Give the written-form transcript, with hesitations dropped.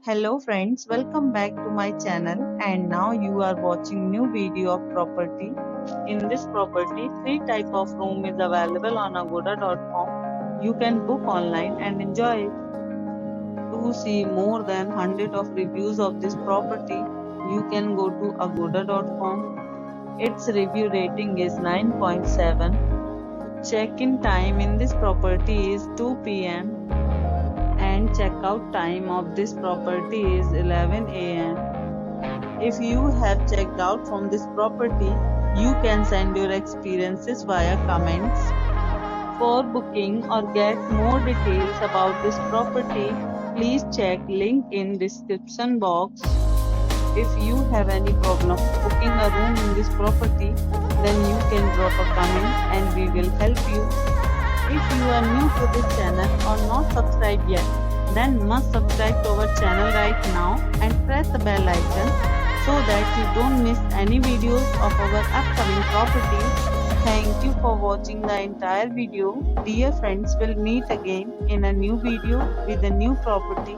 Hello friends, welcome back to my channel and now you are watching new video of property. In this property, three type of room is available on agoda.com. You can book online and enjoy it. To see more than 100 of reviews of this property, you can go to agoda.com. Its review rating is 9.7. Check-in time in this property is 2 p.m. and checkout time of this property is 11 a.m. If you have checked out from this property, you can send your experiences via comments. For booking or get more details about this property, please check link in description box. If you have any problem booking a room in this property, then you can drop a comment and we will help you. If you are new to this channel or not subscribed yet, then must subscribe to our channel right now and press the bell icon so that you don't miss any videos of our upcoming properties. Thank you for watching the entire video. Dear friends, we'll meet again in a new video with a new property.